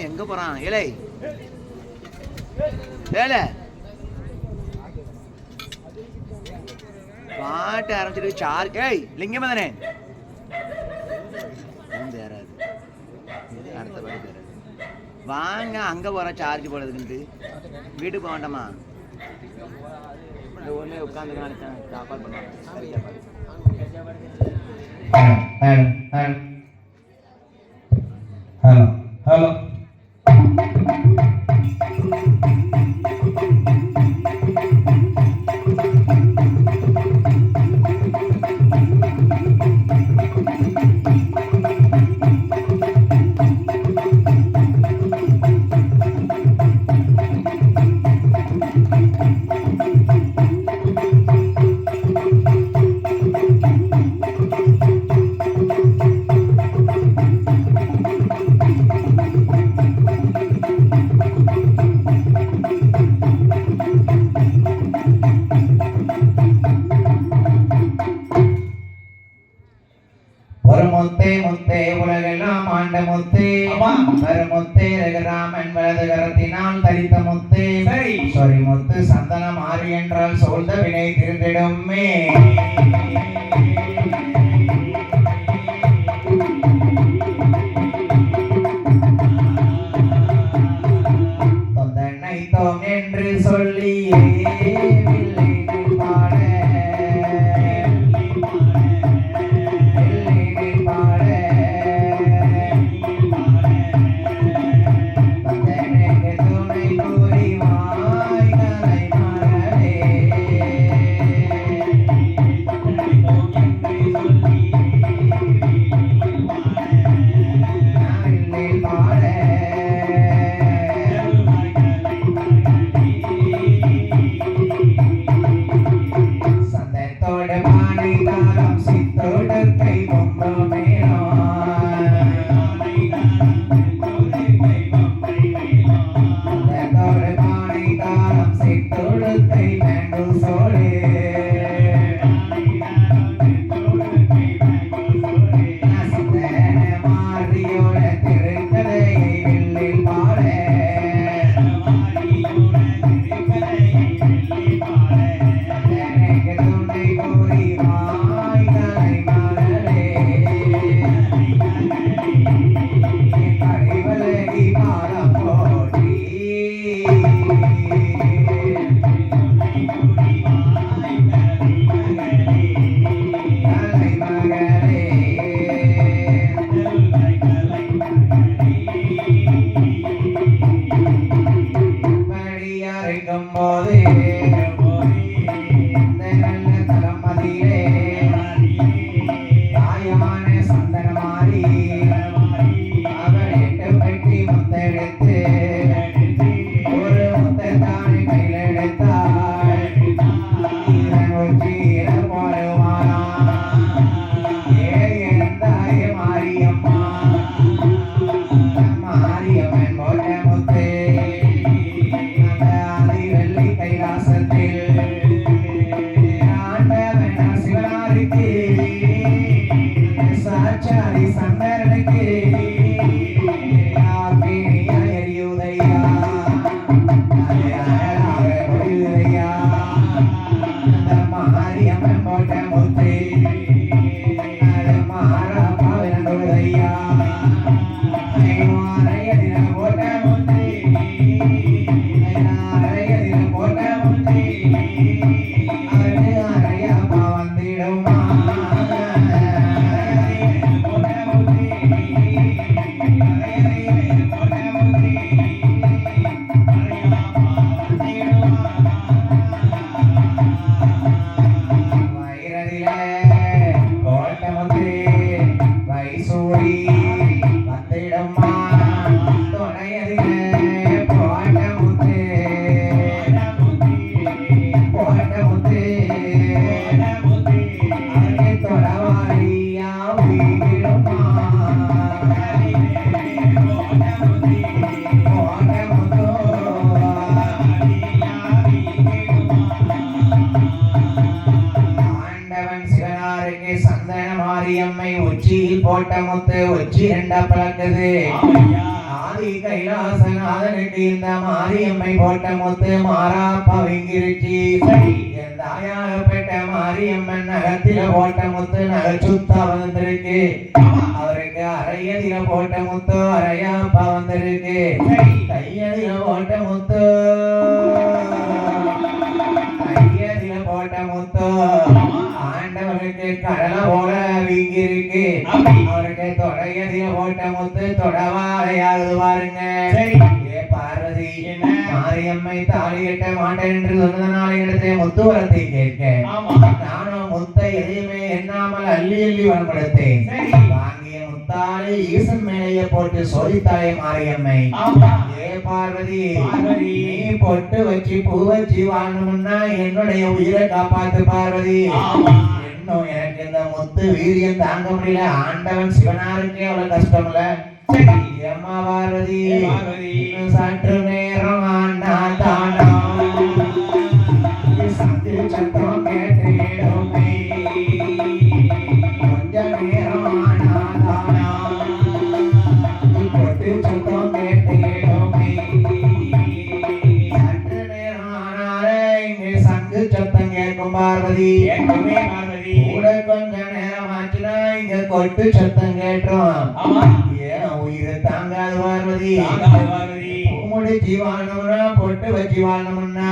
எங்க போறான்? ஏலே ஏலே பாட்டு ஆரம்பிச்சிட்டு சார் ஏய் லிங்கம் தானே அடுத்த பாட்டு வாங்க. அங்க போற சார்ஜ் போடுறதுக்கு வீட்டுக்கு போக வேண்டாமா? இந்த ஊர்ல உட்காந்து நினைச்சேன் சாப்பாடு பண்ணுவாங்க. ஹலோ ஹலோ முத்தே முத்தே உலகெல்லாம் ஆண்ட முத்தே முத்தே ரகுராமன் வலது கரத்தினால் தரித்த முத்தே சொரி முத்து சந்தனம் ஆறு என்றால் சோழ்ந்த வினை திருந்திடுமே. தொந்தனை தோம் என்று சொல்லியே மாரியம்மை உச்சியில் போட்ட முத்து உச்சி ரெண்டா பழக்குது. ஆதி கைலாசநாதனுக்கு இந்த மாரியம்மை போட்ட முத்து மாறாப்பா வீங்கிருச்சு. சரி என் தாயாகப்பட்ட மாரியம்மன் நகத்தில போட்ட முத்து நகைச்சுத்தா வந்திருக்கு. அவருக்கு அரையதில போட்ட முத்து அரையாப்பா வந்திருக்கு. சரி கையதில போட்ட முத்து கையதில போட்ட முத்து ஆண்டவனுக்கு கடலை போல வீங்கிருக்கு. அவருக்கு தொடையதில போட்ட முத்து தொடவாளையாகுது பாருங்க. சரி ஏ பார்வதி மாரியம்மை தாலி கட்ட மாட்டேன் என்று சொன்னதனால இடத்திலே முத்து வரத்தை கேட்க நானும் முத்தை எதையுமே எண்ணாமல் அள்ளி அள்ளி வன்படுத்தேன். வாங்கிய முத்தாலை ஈசன் மேலேயே போட்டு சோதித்தாலே மாரியம்மை. ஏ பார்வதி நீ பொட்டு வச்சு பூ வச்சு வாழணும்னா என்னுடைய உயிரை காப்பாத்து பார்வதி. இன்னும் எனக்கு இந்த முத்து வீரியம் தாங்க முடியல. ஆண்டவன் சிவனாருக்கே அவ்வளவு கஷ்டம் இல்ல. அம்மா பார்வதி சற்று நேரம் ஆண்டா தானா சத்து சத்தம் கேட்டிடுமே. கொஞ்ச நேரம் ஆண்டா தானா பொட்டு சத்தம் கேட்டிடுமே. சற்று நேரம் ஆனாலே இங்கே சங்கு சத்தம் கேட்கும் பார்வதி. கூட கொஞ்ச நேரம் ஆச்சுன்னா இங்க கொட்டு சத்தம் கேட்டோம். ஏன் உயிரை தாங்காது பார்வதி. முடிச்சு வாழணும்னா பொட்டு வச்சு வாழணும்னா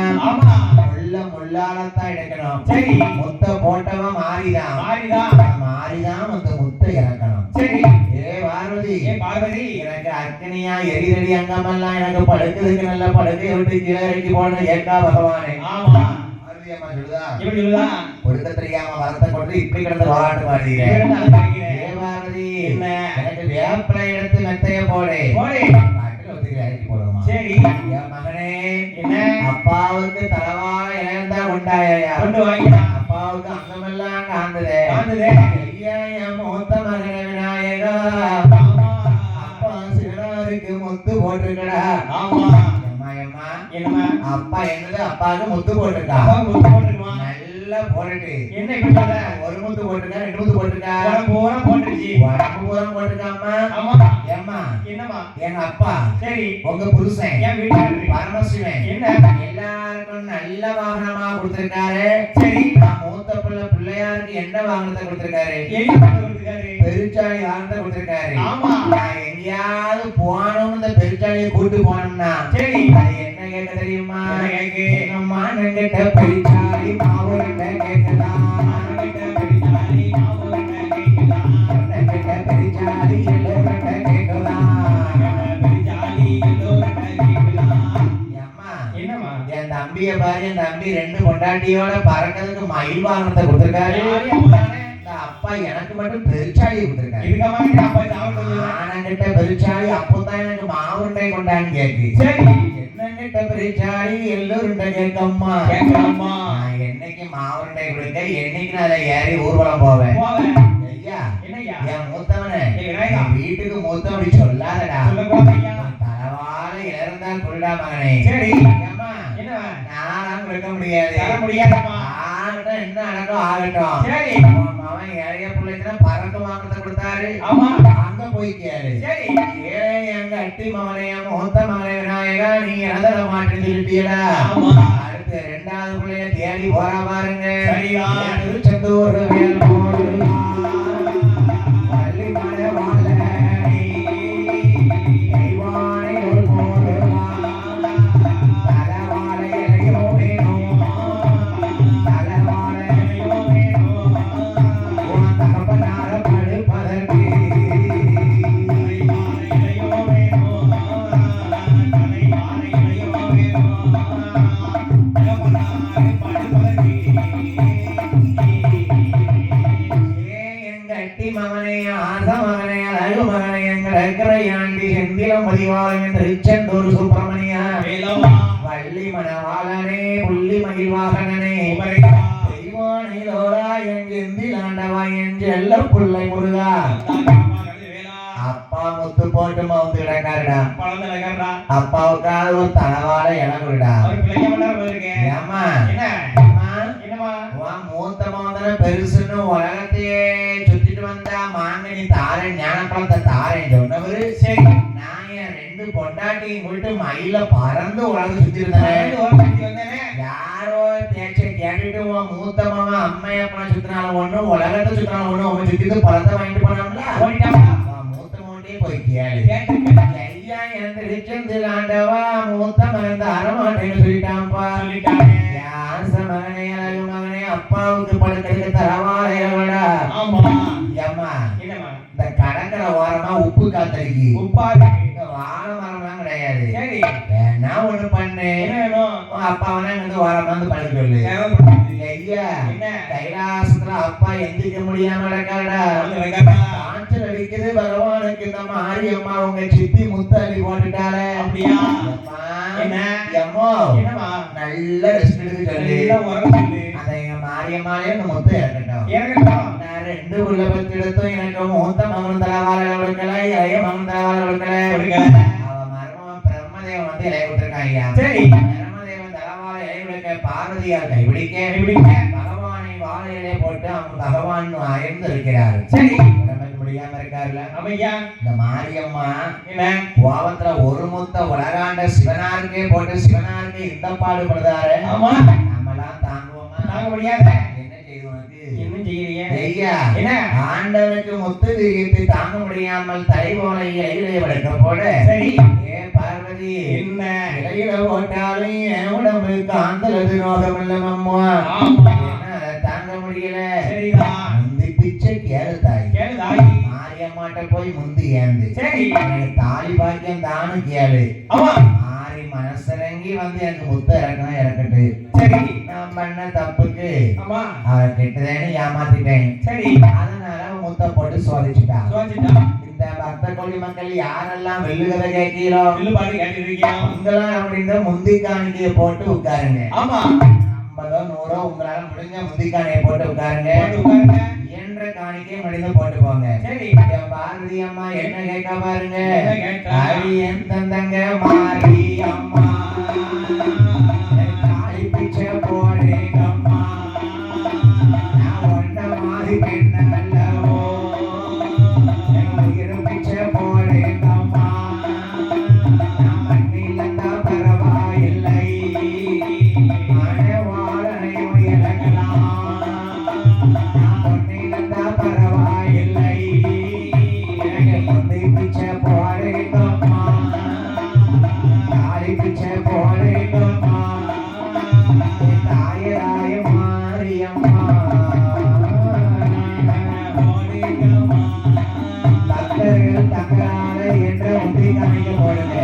முள்ள முள்ளாலத்தான் எடுக்கணும். சரி முத்த போட்டவன் மாறிதான் வந்து முத்தை இறக்கணும். சரி ஏ பார்வதி எனக்கு அக்னியா எரிதடி அங்கமெல்லாம் எனக்கு படுக்கிறதுக்கு நல்ல படுக்கை விட்டு கீழே இறக்கி போடணும் ஏக்கா பகவானே. கொடுக்க தெரியாம வரத்தை கொண்டு இப்படி கிடந்த வாராட்டு பாடுகிறேன். எனக்கு வேப்பிலை எடுத்து மெத்தைய போடு போடுமா. சரி என் மகனே அப்பாவுக்கு தலவாழ இழந்தா உண்டாயா கொண்டு வாங்கினா. அப்பாவுக்கு அங்கமெல்லாம் காந்ததே என் மூத்த மகனே விநாயகா. அப்பா சிவனாருக்கு முத்து போட்டிருக்கடா. அப்பா என்னது அப்பாவுக்கு முத்து போட்டிருக்கா. நல்லா போட்டுட்டு என்ன இப்ப சொல்ற ஒரு முத்து போட்டுருக்கா ரெண்டு முத்து போட்டுருக்கா பூரா போட்டுருச்சு. உடம்பு பூரா போட்டுருக்காமா. ஏம்மா என்னமா எங்க அப்பா சரி உங்க புருஷன் என் வீட்டுல பரமசிவன் என்ன எல்லாருக்கும் நல்ல வாகனமா கொடுத்திருக்காரு. சரி மூத்த பிள்ளையாருக்கு என்ன வாகனத்தை கொடுத்திருக்காரு. பெருச்சாளி வாகனத்தை கொடுத்திருக்காரு. நான் எங்கேயாவது போனோம்னு இந்த பெருச்சாளியை கூட்டு போனோம்னா சரி என்ன கேட்க தெரியுமா. எங்கம்மா என்கிட்ட பெருச்சாளி மாவுட்ட கேட்கலாம். பெருச்சாளி எல்லோருட்ட கேட்கலாம். என் தம்பிய பாரு என் தம்பி ரெண்டு பொண்டாட்டியோட பறக்கிறதுக்கு மயில் வாகனத்தை கொடுத்திருக்காரு. அப்பா எனக்கு மட்டும் பெருச்சாளி கொடுத்திருக்காரு. ஆனங்கிட்ட பெருச்சாளி அப்போதான் எனக்கு மாவுருண்டை கொண்டான்னு கேக்கு. என்னங்கிட்ட பெருச்சாளி எல்லோருண்ட கேட்கம்மா என்னைக்கு மாவுருண்டை கொடுக்க என்னைக்கு நான் அதை ஏறி ஊர்வலம் போவேன். ஐயா என் மூத்தவனே வீட்டுக்கு மூத்தவடி சொல்லாதடா. தலவாழ இழந்தா குருடா மகனே. சரி நான் வைக்க முடியாது ஆகட்டும் என்ன நடக்கும் ஆகட்டும். சரி அவன் ஏழைய பிள்ளைக்கு பறக்க வாங்கத்தை கொடுத்தாரு. அங்க போய் கேளு. ஏழை எங்க அட்டி மகனைய மூத்த மகனை விநாயகா நீ இறந்த மாட்டேன்னு சொல்லிட்டீடா. அடுத்து ரெண்டாவது பிள்ளைய தேடி போற பாருங்க. திருச்செந்தூர் வேல்மோடு திருச்செந்தூர் சுப்பிரமணியா வள்ளி மணவாளனே புள்ளி மகிழ்வாகனே தெய்வானிலோரா எங்கெந்தில் ஆண்டவா என் செல்ல புள்ளை முருகா. அப்பா முத்து போட்டு மவுந்து கிடக்காருடா. அப்பாவுக்காக ஒரு தலவாழ இடம் கொடுடா. ஏமா மூத்த மகன பெருசுன்னு உலகத்தையே சுத்திட்டு வந்தா மாங்கனி தாரேன் ஞானப்பழத்தை தாரேன் சொன்னவரு. சரி நான் என் ரெண்டு பொண்டாட்டியும் கூட்டு மயில பறந்து உலகம் சுத்தி இருந்தேன். யாரோ பேச்ச கேட்டுட்டு உன் மூத்த மகன் அம்மையப்பனை சுத்தினாலும் ஒண்ணு, உலகத்தை சுத்தினாலும் ஒண்ணு, உங்க சுத்திட்டு பழத்தை வாங்கிட்டு போனாங்களா? மூத்த மகன்டே போய் கேளு. ஐயா எந்திரிச்சு ஆண்டவா மூத்த மகன் தரமாட்டேன்னு சொல்லிட்டான்ப்பா. யார் மகனே அழகு மகனே அப்பாவுக்கு படுக்கிறதுக்கு தரவாடா? ஏம்மா இந்த கடற்கரை ஓரமா உப்பு காத்தடிக்கு வாழை மரம்லாம் கிடையாது. வேணா ஒண்ணு பண்ணு, அப்பாவனா இங்க ஓரமா வந்து படுக்க சொல்லு. ஐயா கைலாசத்துல அப்பா எந்திரிக்க முடியாம நடக்காடா, காய்ச்சல் அடிக்குது பகவானுக்கு. இந்த மாரியம்மா உங்க சித்தி முத்தாடி போட்டுட்டாலே. அப்படியா? நல்ல ரெஸ்ட் எடுக்க சொல்லு. அதை எங்க மாரியம்மாலே இந்த முத்த இறக்கட்டும். நான் 2 உள்ள பத்து எடுத்தும் எனக்கு மூத்த மகன் தலவாழ கொடுக்கல, இளைய மகன் தலவாழ கொடுக்கல. அவ மருமகன் பிரம்மதேவன் வந்து இலைய விட்டுருக்கான். ஐயா பிரம்மதேவன் தலவாழ இலைய விடுக்க பார்வதியார் கைபிடிக்க பகவானை வாழை இலைய போட்டு அவங்க பகவான் அயர்ந்து இருக்கிறார். முடியாம இருக்காருல்ல ஐயா. இந்த மாரியம்மா கோவத்துல ஒரு முத்த உலகாண்ட சிவனாருக்கே போட்டு சிவனாருக்கு இந்த பாடுபடுதாரு. நம்மளாம் தாங்குவோமா? தாங்க முடியாது. என்ன செய்யுது உனக்கு? என்ன செய்யறீங்க ஐயா? என்ன ஆண்டவனுக்கு முத்து விரித்து தாங்க முடியாமல் தலை போல இலையிலே வளர்க்க போட. சரி ஏ பார்வதி, என்ன இலையில போட்டாலும் என் உடம்பு காந்தலது நோகம் இல்ல அம்மா. தாங்க முடியல. சரிதான் பிச்சை கேளு தாய். மாரியம்மாட்ட போய் முந்தி ஏந்து தாலி பாக்கியம் தானும் கேளு. மாறி மனசிறங்கி வந்து எனக்கு முத்த இறக்கணும் இறக்கட்டு. சரி நான் பண்ண தப்புக்கு அவ கெட்டதேன்னு ஏமாத்திட்டேன். சரி அதனால முத்த போட்டு சோதிச்சுட்டா. இந்த பக்த கோழி மக்கள் யாரெல்லாம் வெள்ளுகதை கேட்கிறோம், உங்களாம் அப்படின்ற முந்தி காணிக்கையை போட்டு உட்காருங்க. 50 100 உங்களால முடிஞ்ச முந்திக்கானையை போட்டு உட்காருங்க. என்ற காணிக்கை மடிந்து போட்டு போங்க. சரி பாரதி அம்மா என்ன கேட்க பாருங்க. அடி என் தந்தங்க மாறி அம்மா காளி பிச்சை போடுங்கம்மா, நான் ஒன்ன மாறி பெண்ணல்லவோ, உயிர் பிச்சை போடுங்கம்மா, நான் மண்ணில் இருந்தா பரவாயில்லை, பரவாயில்லை, எனக்கு முந்தை பிச்சை போடுங்கம்மா, தாலி பிச்சை போடுங்கம்மா, தாயராய மாரியம்மா போடுங்கம்மா. பக்தர்கள் தங்கரான என்ற முந்தை காணிக்க போடுங்க.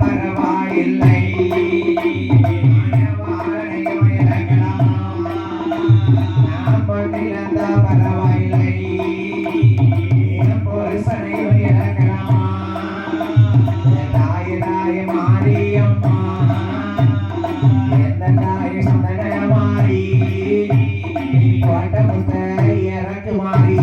பரவாயில்லை, நான் பண்ணிருந்தா பரவாயில்லை, புருஷனையும் இறக்கலாமா, தாய மாரியம்மா, எந்த தாய சொந்த மாறி கோட்டை முத்த இறக்கு மாறி.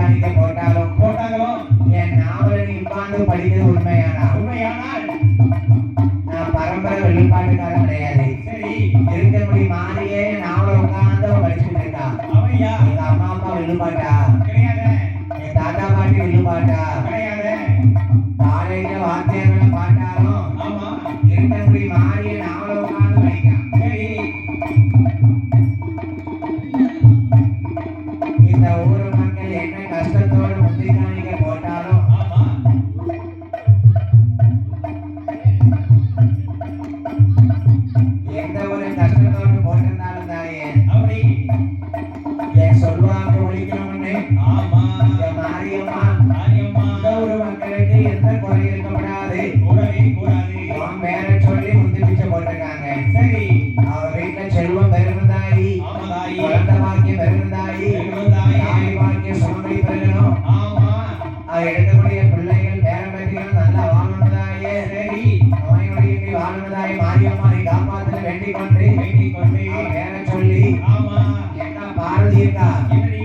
காணிக்க போட்டாலும் என் நாவலை நீ உட்கார்ந்து படிக்கிறது உண்மையானால் நான் பரம்பரை வெளிப்பாட்டுக்காரன் கிடையாது. சரி இருக்கபடி மாறியே நாவலை உட்கார்ந்து படிச்சுட்டு இருக்கா. எங்க அம்மா அப்பா வில்லுப்பாட்டா, கிடையாது என் தாத்தா பாட்டி வில்லுப்பாட்டா, கிடையாது. காலையில வாத்தியார்களை பாட்டாலும் ஆமா இருக்கபடி மாறியே நாவலை உட்கார்ந்து படிக்கான். சரி இந்த ஊர் மக்கள் என்ன கஷ்டத்தோடு முந்தி காணிக்க போட்டாலும் ஆமா எந்த ஒரு கஷ்டத்தோடு போட்டிருந்தாலும் தாயே அப்படி என் சொல்வாக்கு ஒழிக்கணும்னு ஆமா என் மாரியம்மா ஆரியம்மா இந்த ஊர் மக்களுக்கு எந்த குறை இருக்கக்கூடாது கூடவே கூடாது. அவன் பேரை சொல்லி முந்தி பிச்சை போட்டிருக்காங்க. சரி அவ வீட்டுல செல்வம் பெருகுந்தாயி, ஆமா தாயி குழந்தை பாக்கியம் பெருகுந்தாயி, பெருகுந்தாயி. தாய் பாக்கியம் சுமங்கலி பெருகணும். ஆமா அவ எடுக்கக்கூடிய பிள்ளைகள் பேரம்பேத்திகள் நல்லா வாழணுதாயே. சரி நோய் நொடியின்றி வாழணுதாயே. மாரியம்மா நீ காப்பாத்துல வேண்டிக் கொண்டு வேண்டிக் கொண்டு அவ பேரை சொல்லி ஆமா ஏக்கா பாரதி இருக்கா, என்னடி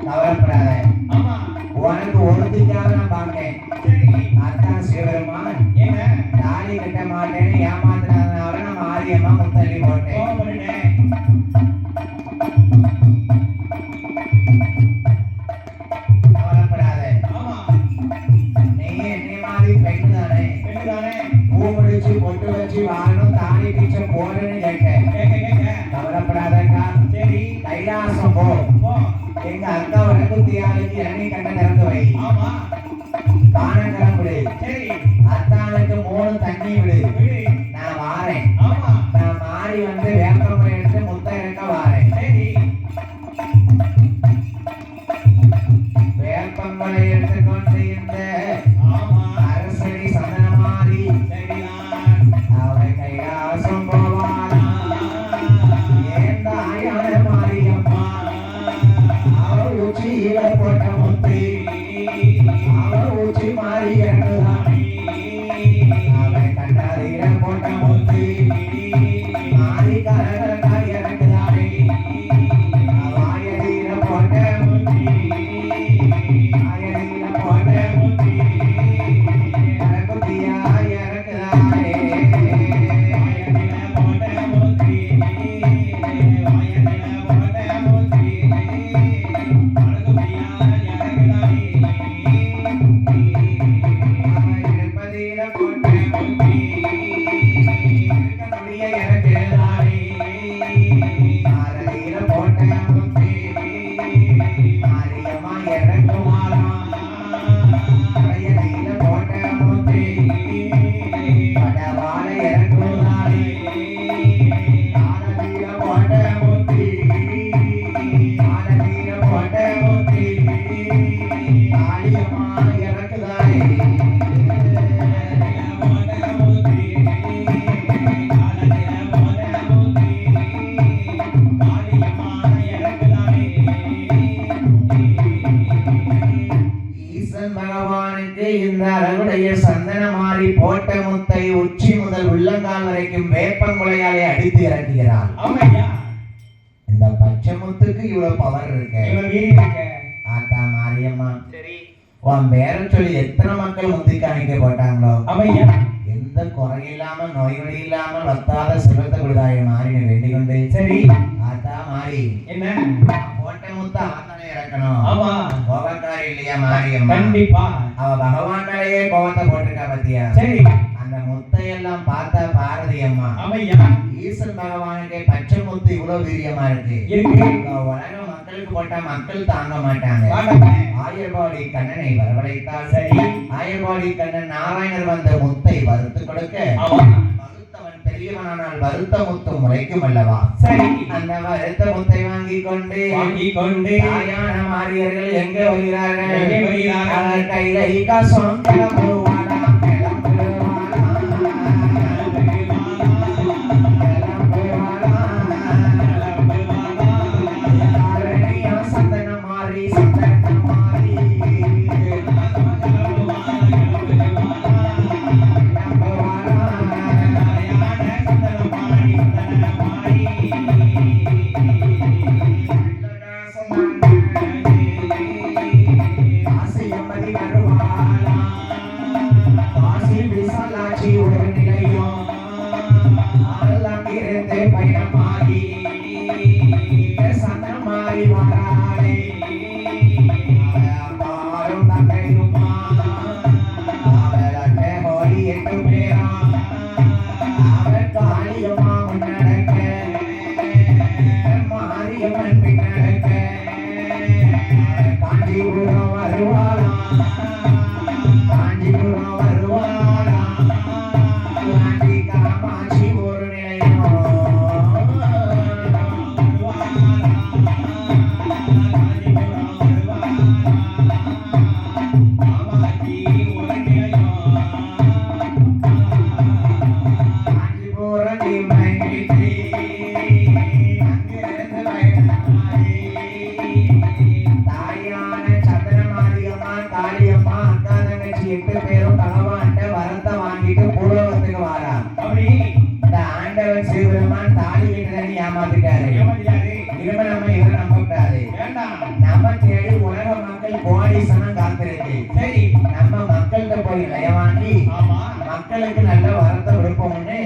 கவலைப்படாத, ஆமா உனக்கு ஒருத்திக்காக நான் பார்க்கேன். சரி அதான் சிவபெருமான் என்ன தாலி கட்ட மாட்டேன்னு ஏமாத்தினதுனால நான் மாரியம்மா முத்தள்ளி போட்டேன். கோபப்பட்டுட்டேன். கவலைப்படாத, ஆமா நீ என்னை மாதிரி பெண்ணு தானே, பெண்ணுதானே பூ முடிச்சு பொட்டு வச்சு வாழணும், தாலி பிச்சை போடுன்னு கேட்டேன். கேட்க கவலைப்படாதக்கா, சரி கைலாசம் போ. போ எங்க அக்கா வடக்குத்தியாளுக்கு எண்ணெய் கண்ண திறந்து வை, ஆமா பானங்கரம் விடு, சரி அத்தானுக்கு 3 தண்ணி விடு. விடு நான் வாரேன். ஆமா நான் மாறி வந்து வேப்பமுறை எடுத்து முத்த இறக்க வாரேன். சரி வேப்பமுறை எடுத்துக்கொண்டு இந்த ஆமா அரசடி சந்தனமாரி சரிதான் அவளை கைலாசம் போவாளா. ஏன் தாயான மாரியம்மா அவள் உச்சியில போட்ட முத்து, அவள் உச்சி மாறி இறங்குதானே. அவளை கண்டாதீர போட்ட முத்து மாறி கரகரக்காய் இறங்குதானே. வாயதீர போட்ட முத்து, வாயதீர போட்ட முத்து கரகுத்தியா இறங்குதானே. இருப்பதீர போட்ட முத்து இருக்க முடிய இறங்குதானே. ஆரதீர போட்ட முத்து மாரியம்மா இறங்குமாலாம். வயதீர போட்ட முத்து படவாள இறங்குதானே. ஆரதீர போட்ட முத்து, ஆரதீர போட்ட முத்து மாரியம்மா இறங்குதானே. ஈசன் பகவானுக்கு இந்த அழகுடைய சந்தனமாரி போட்ட முத்தை உச்சி முதல் உள்ளங்கால் வரைக்கும் வேப்பங்குலையாலே அடித்து இறக்குகிறான். இந்த பச்சை முத்துக்கு இவ்வளவு பவர் இருக்கு. ஆத்தா மாரியம்மா சரி உன் பேரை சொல்லி எத்தனை மக்கள் முந்தி காணிக்க போட்டாங்களோ அவையா எந்த குறையில்லாம நோய்நொடி இல்லாமல் வத்தாத செல்வத்தை கொடுத்தாய மாறினை வேண்டிக் கொண்டு சரி ஆத்தா மாறி என்ன போட்ட முத்த ஆத்தனை இறக்கணும். ஆமா கோபக்காரி இல்லையா மாரியம்மா, கண்டிப்பா அவ பகவான் மேலேயே கோபத்தை போட்டிருக்கா பத்தியா. சரி அந்த முத்தையெல்லாம் பார்த்தா பாரதி அம்மா அவையா ஈசன் பகவானுக்கு பச்சை முத்து இவ்வளவு வீரியமா இருக்கு. இருக்கு உலக மக்களுக்கு போட்டா மக்கள் தாங்க மாட்டாங்க. வாங்கண்ணே. ஆயர்பாடி கண்ணனை வரவழைத்தால் சரி ஆயர்பாடி கண்ணன் நாராயணர் வந்த முத்தை வறுத்து கொடுக்க ஆமா வறுத்தவன் பெரியவனானால் வறுத்த முத்து முளைக்கும் அல்லவா. சரி அந்த வறுத்த முத்தை வாங்கிக் கொண்டு தாயான மாரியர்கள் எங்க வருகிறார்கள்? எங்கே வருகிறார்கள்? அவர் கையில காசம் கிளம்புவானாம், கிளம்புவானாம், அரணியா சந்தன மாறி, சந்தன மாறி கிளம்புவானாம். காஞ்சிபுரம் வருவாளா காஞ்சிபுரம் வருவாளா காஞ்சி காமாட்சி ஒரு நிலையம் ஏமாத்திட்டாரு. இனிமே நம்ம இவரை நம்ப கூடாது. நம்ம தேடி உலக மக்கள் கோடீசனம் காத்திருக்கு. சரி, நம்ம மக்கள்கிட்ட போய் நயவாங்கி மக்களுக்கு நல்ல வரத்தை கொடுப்போம்னு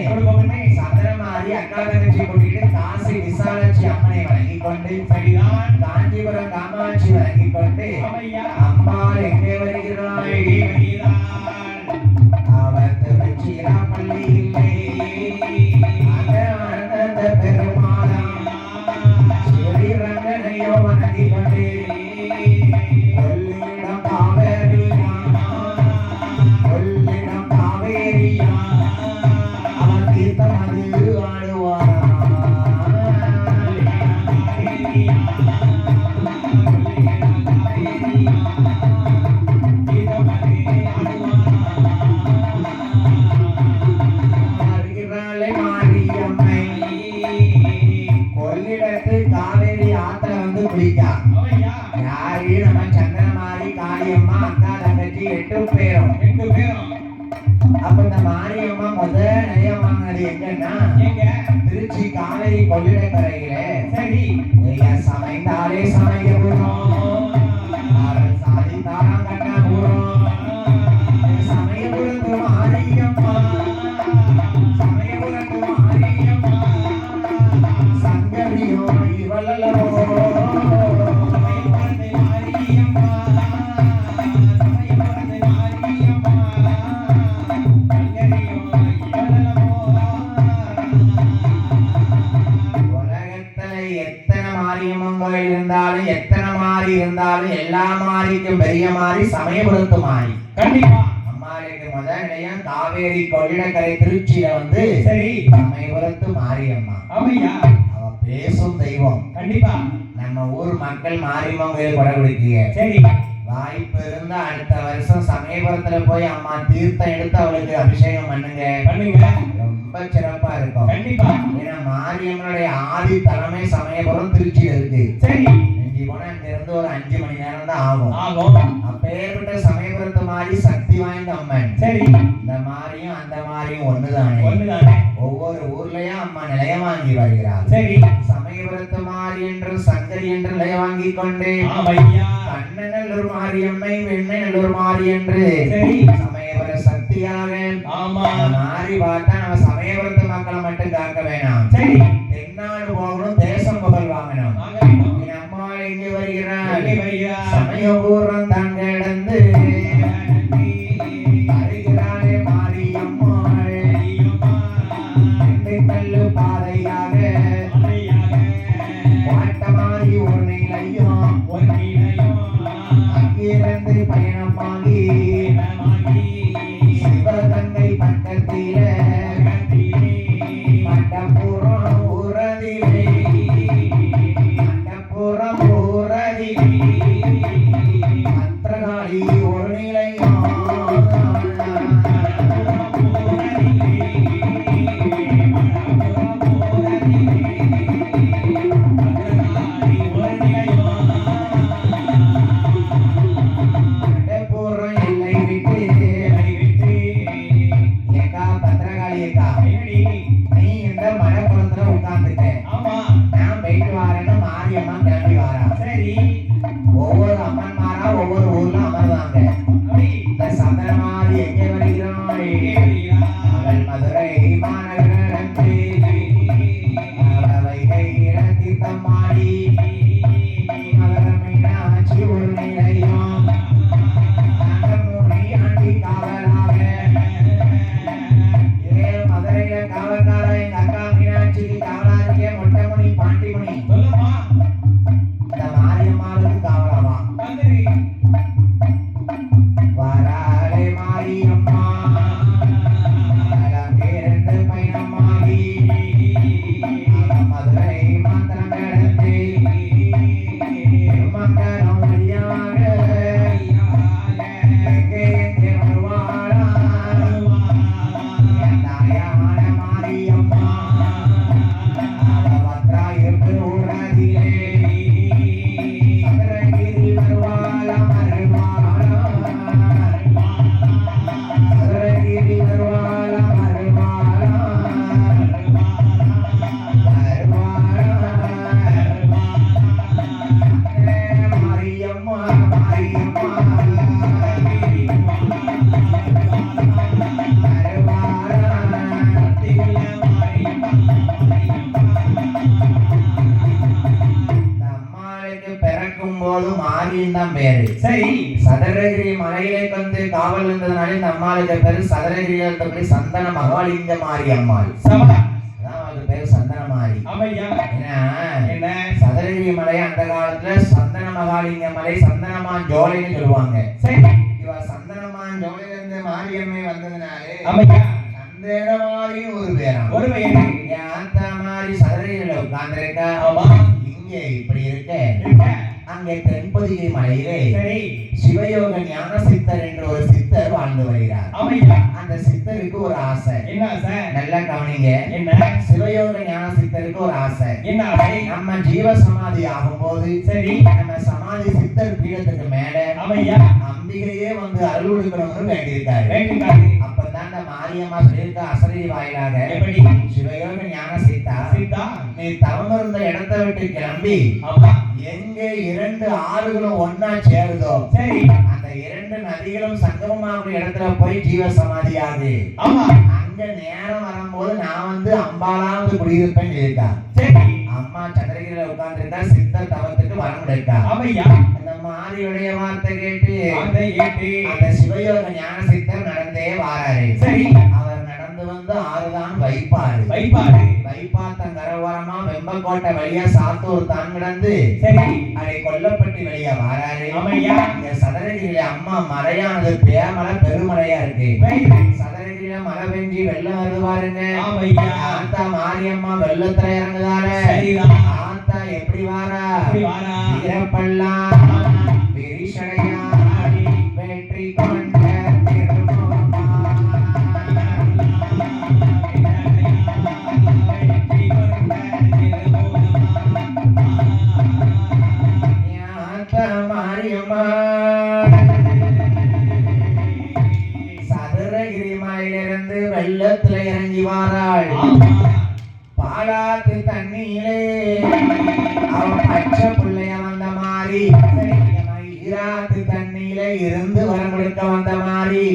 சந்திரமாரி அக்கா தங்கச்சி கூட்டிட்டு காசி விசாலாட்சி அம்மனை வணங்கிக் கொண்டு சரிதான் காஞ்சிபுரம் காமாட்சி வணங்கிக் கொண்டு அம்பாள் எங்கே வருகிறாள் அவர் திருச்சிராப்பள்ளி இல்லை அந்த பெருமாளா ஸ்ரீரங்கனையோ வணங்கிக் கொண்டு கொள்ளிடம் காவேரியா கொள்ளிடம் காவேரியா அவன் தீர்த்தம் அது ஆடுவாரா கொள்ளிடத்து காவேரி ஆத்துல வந்து குளிக்கா யாரு நம்ம சந்திரமாரி காளியம்மா அக்கா தங்கச்சி 8 பேரும் அப்ப இந்த மாரியம்மா நிலைய வாங்கினது எங்கன்னா திருச்சி காவேரி கொள்ளிடக்கரையில சரி சமைந்தாலே சமைக்க போறோம் சாதித்தாரம் கட்ட போறோம் சமயபுரத்து மாரியம்மா சமயபுரத்து மாரியம்மா சங்கரியும் இவளோ இருந்தாலும் எல்லா மாரிக்கும் பெரிய மாறி சமயபுரத்து மாறி கண்டிப்பா அம்மாளுக்கு முதல் நிலையம் காவேரி கொள்ளிடக்கரை திருச்சியில வந்து சரி சமயபுரத்து மாரியம்மா அவையா அவ பேசும் தெய்வம் கண்டிப்பா நம்ம ஊர் மக்கள் மாரியம்மன் கோயில் கொடைபிடிக்க சரி வாய்ப்பு இருந்தா அடுத்த வருஷம் சமயபுரத்துல போய் அம்மா தீர்த்தம் எடுத்து அவளுக்கு அபிஷேகம் பண்ணுங்க ரொம்ப சிறப்பா இருக்கும் கண்டிப்பா ஏன்னா மாரியம்மனுடைய ஆதி தலைமை சமயபுரம் திருச்சியில இருக்கு சரி போனா அங்க இருந்து ஒரு 5 மணி நேரம் தான் ஆகும் அப்பேற்பட்ட சமயபுரத்து மாதிரி சக்தி வாய்ந்த அம்மன் சரி இந்த மாதிரியும் அந்த மாதிரியும் ஒண்ணுதானே ஒவ்வொரு ஊர்லயும் அம்மா நிலைய வாங்கி வருகிறார் சரி சமயபுரத்து மாறி என்று சங்கரி என்று நிலைய வாங்கி கொண்டு கண்ணநல்லூர் மாரியம்மை வெண்ணநல்லூர் மாறி என்று சரி சமயபுர சக்தியாக மாறி பார்த்தா நம்ம சமயபுரத்து மக்களை மட்டும் காக்க வேணாம் சரி தென்னாடு போகணும் தேசம் புகழ் வாங்கணும் எங்கே வருகிறார் சமயபுரம் தங்கிடந்து வருகிறாரே மாரியம்மாள் கல்லு பாதையாக பாட்டமாரி ஒரு நிலையும் அங்கிருந்து பயணமாகி சிவகங்கை பக்கத்தில பட்டபுரம் உறதிலே பட்டபுரம் அத்திரகாளி ஒரு தான் பேரு. சரி. சதுரகிரி மலையிலே வந்து காவல் இருந்ததுனால இந்த அம்மாளுக்கு பேரு சதுரகிரியில இருந்தபடி சந்தன மகாலிங்க மாரி அம்மாள். சபா. அதான் அவருக்கு பேரு சந்தன மாரி. ஆமையா. என்ன? சதுரகிரி மலை அந்த காலத்துல சந்தன மகாலிங்க மலை, சந்தனமான் ஜோலைன்னு சொல்லுவாங்க. சரி. இவ சந்தனமான் ஜோலையில இருந்து மாரியம்மை வந்ததுனாலே ஆமையா. சந்தனமாரி ஒரு பேரா. ஒரு பேரு. அந்த மாதிரி சதுரகிரியில உட்கார்ந்திருக்கா. ஆமா. இங்கே இப்படி இருக்க. இருக்க. அங்கே தென்பொதிகை மலையிலே சரி. சிவயோக ஞான சித்தர் என்ற ஒரு சித்தர் வாழ்ந்து வருகிறார். ஆமையா. அந்த சித்தருக்கு ஒரு ஆசை. என்ன ஆசை? நல்லா கவனிங்க. என்ன? சிவயோக ஞான சித்தருக்கு ஒரு ஆசை. என்ன ஆசை? நம்ம ஜீவ சமாதி ஆகும்போது சரி. நம்ம சமாதி சித்தர் பீடத்துக்கு மேல ஆமையா. அம்பிகையே வந்து அருள் கொடுக்கணும்னு வேண்டியிருக்காரு. வேண்டியிருக்காரு. அப்பதான் இந்த மாரியம்மா சொல்லியிருக்க அசரீரி வாயிலாக, எப்படி? சிவயோக ஞான சித்தா, சீதா, நீ தவம் இருந்த இடத்தை விட்டு கிளம்பி ஆமா. எங்கே 2 ஆறுகளும் ஒன்னா சேருதோ சரி. அந்த 2 நதிகளும் சங்கமமாகிற இடத்துல போய் ஜீவ சமாதியாகு. ஆமா. அங்க நேரம் வரும்போது நான் வந்து அம்பாலாவது குடியிருப்பேன்னு இருக்கா. சரி. அம்மா சந்திரகிரியில உட்கார்ந்து இருக்கா. சித்தர் தவத்துக்கு வரம் எடுக்கா. ஆமையா. அந்த மாரியுடைய வார்த்தை கேட்டு அதை ஏற்று அந்த சிவயோக ஞான சித்தர் நடந்தே வாராரு. சரி. அவர் நடந்து வந்து ஆறுதான் வைப்பாரு. வைப்பாரு. வைப்பாத்தன் கரவரமா வெம்பக்கோட்டை வழியா சாத்தூர் தான் கிடந்து சரி. அதை கொல்லப்பட்டி வழியா வாராரு. ஆமையா. இந்த சதுரகிரியில அம்மா மழையானது பேமலை பெருமழையா இருக்கு. சதுரகிரியில மழை பெஞ்சி வெள்ளம் வருது பாருங்க. ஆமையா. ஆத்தா மாரியம்மா வெள்ளத்துல இறங்குதால. சரிதான். ஆத்தா எப்படி வாரா? எப்படி வாரா? வீரப்பல்லாம் விரிசடையா வெற்றி கொண்ட திருமுகமா. ஆத்தா மாரியம்மா சதுரகிரி மலையிலிருந்து வெள்ளத்துல இறங்கி வாராள். பாலாத்து தண்ணியிலே அவன் பச்சை பிள்ளைய வந்த மாதிரி, ஈராத்து தண்ணியில இருந்து வரம் கொடுக்க வந்த மாதிரி,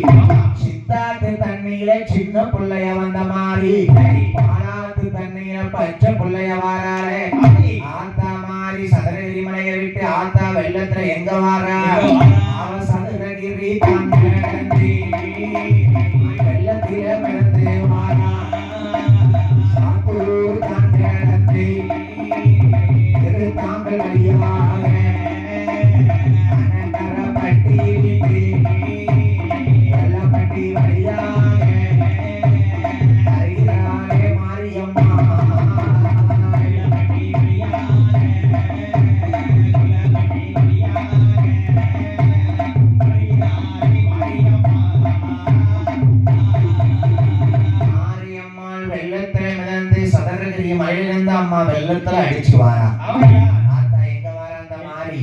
சித்தாத்து தண்ணியில சின்ன பிள்ளைய வந்த மாதிரி, பாலாத்து தண்ணியில பச்சை பிள்ளைய வாராளே. ஆத்தா மாதிரி சதுரகிரி மலையை விட்டு ஆத்தா வெள்ளத்துல எங்க வாரா? அவ சதுரகிரி தான் வெள்ளத்தில மிதந்து வாரா. சாத்தூர் தான் கிடந்து திருத்தாங்கல் வழியாக அனந்தரப்பட்டி விட்டு வெள்ளப்பட்டி வழியாக அறிகிறாளே மாரியம்மா. வெள்ளப்பட்டி வழியாக மாரியம்மாள் வெள்ளத்துல மிதந்து சதுரகிரி மலையிலிருந்து அம்மா வெள்ளத்துல அடிச்சு வாரா. ஆத்தா எங்க வாரா? அந்த மாதிரி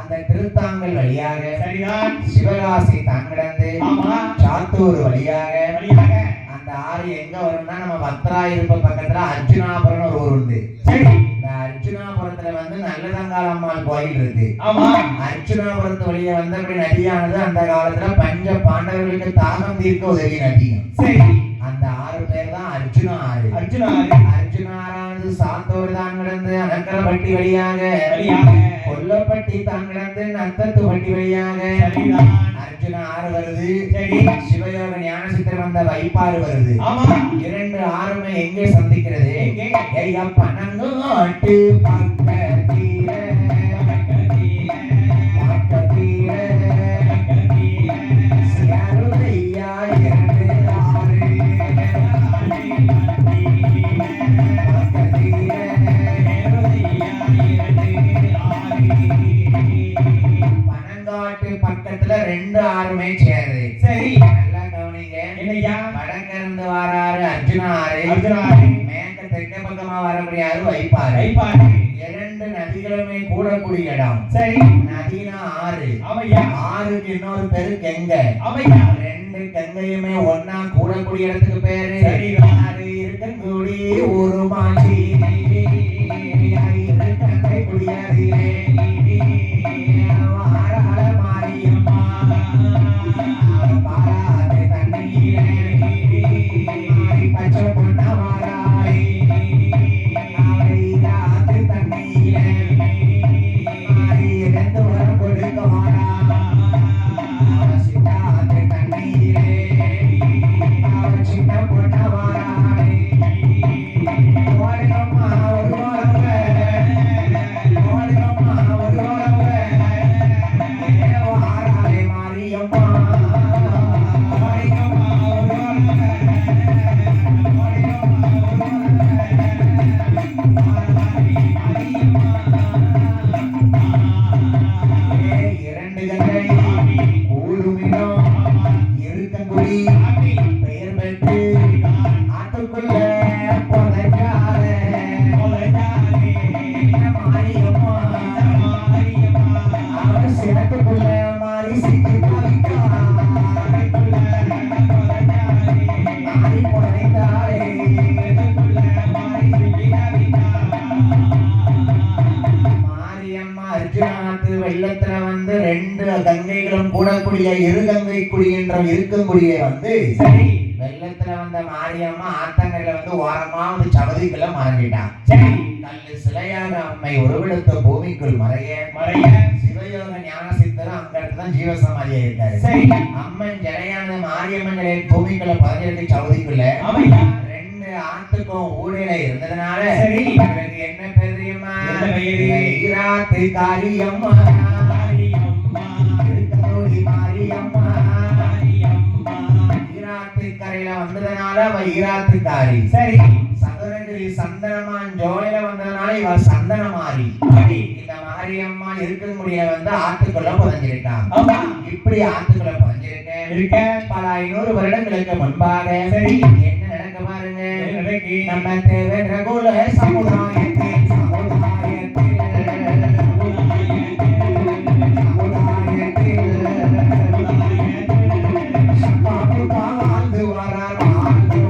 அந்த திருத்தாங்கல் வழியாக சிவகாசி தான் கிடந்து சாத்தூர் வழியாக அந்த ஆறு எங்க வரும்னா நம்ம பத்ராயிருப்பு பக்கத்துல அர்ஜுனாபுரம் ஒரு ஊர் உண்டு. இந்த அர்ஜுனாபுரத்துல வந்து நல்லதங்கால் அம்மாள் கோயில் இருக்கு. அர்ஜுனாபுரத்து வழியா வந்து அப்படி நதியானது அந்த காலத்துல பஞ்ச பாண்டவர்களுக்கு தாகம் தீர்க்க உதவிய நதியும். அந்த 6 பேர் தான் அர்ஜுனா ஆறு. அர்ஜுனா ஆறானது சாத்தூர் தான் கிடந்து அனக்கரப்பட்டி வழியாக கொல்லப்பட்டி தான் கிடந்து நத்தத்து பட்டி வழியாக அர்ஜுனா ஆறு வருது. சிவயோக ஞான சித்தர் வந்த வைப்பாறு வருது. 2 ஆறுமே எங்கே சந்திக்கிறது? பனங்காட்டு பக்கத்தில சேருதையா 2 ஆறு பனங்காட்டு பக்கத்துல 2 ஆறுமே சேருது. சரி, நல்லா கவனிங்க. என்னையா? வடக்க இருந்து வாராரு அர்ஜுனா ஆறு, மேற்க தெற்க பக்கமா வரக்கூடிய ஆறு வைப்பாறு. 2 நதிகளுமே கூடக்கூடிய இடம். சரி, நதினா ஆறு. ஆறுக்கு இன்னொரு பேரு கங்கை. 2 கங்கையுமே ஒன்னா கூடக்கூடிய இடத்துக்கு பேரு அது இருக்கக்கூடி ஒரு மாசி கங்கை குடியாதிலே வாராள மாரியம்மா பாராது தண்ணீரே பச்சை பொண்ண வாராய் தண்ணீரே 2 வரம் கொடு கொடுக்க வாடா அவ சித்தாத்து தண்ணீரே அவ சின்ன பொண்ண வாராடே ஓடுங்கம்மா ஒரு வாரவ ஓடுங்கம்மா ஒரு வாரவ ஏவோ ஆறாலே மாரியம்மா ஓடுங்கம்மா ஒரு வாரவ இரண்டு கங்கை கூடுமிடம் இருக்கங்குடி பெயர் பெற்று ஆட்டுக்குள்ள பொழைக்காதே மாரியம்மா அவர் சிறப்புக்குள்ள மாறி சிக்கி தவிக்கா மாறி பொழைத்தாரே மாரியம்மா அர்ஜுனாத்து வெள்ளத்துல வந்து ரெண்டு கங்கைகளும் கூடக்கூடிய இருகங்கை குடி என்ற இருக்கங்குடியை வந்து சரி வெள்ளத்துல வந்த மாரியம்மா ஆத்தங்கரையில வந்து ஓரமா வந்து சபதிக்குள்ள மறைஞ்சிட்டான் சரி கல்லு சிலையாக அம்மை உருவெடுத்த பூமிக்குள் மறைய மறைய சிவயோக ஞான சித்தரும் அங்க இடத்துதான் ஜீவசமாதியா இருக்காரு சரி அம்மன் ஜடையான மாரியம்மன் ஜடை பூமிக்குள்ள பதினெட்டு சபதிக்குள்ள ஆமையா ரெண்டு ஆத்துக்கும் ஊழில இருந்ததுனால சரி இவருக்கு என்ன பேர் தெரியுமா என்ன பெயரு? ஈராத்து காரியம்மா மாரியம்மா இருக்கங்குடி மாரியம்மா மாரியம்மா ஈராத்து கரையில வந்ததுனால அவ ஈராத்துக்காரி சரி சதுரகிரி சந்தனமான் ஜோலையில வந்ததுனால இவ சந்தனமாரி இந்த மாரியம்மா இருக்கங்குடியில வந்து ஆத்துக்குள்ள புதஞ்சிருக்கான் ஆமா இப்படி ஆத்துக்குள்ள புதஞ்சிருக்கேன் இருக்க பல 500 வருடங்களுக்கு முன்பாக சரி என்ன நடக்க பாருங்க என்ன நடக்கு? நம்ம தேவேந்திர குல சமுதாயத்தில் வாழ்ந்து வரார் வாழ்ந்து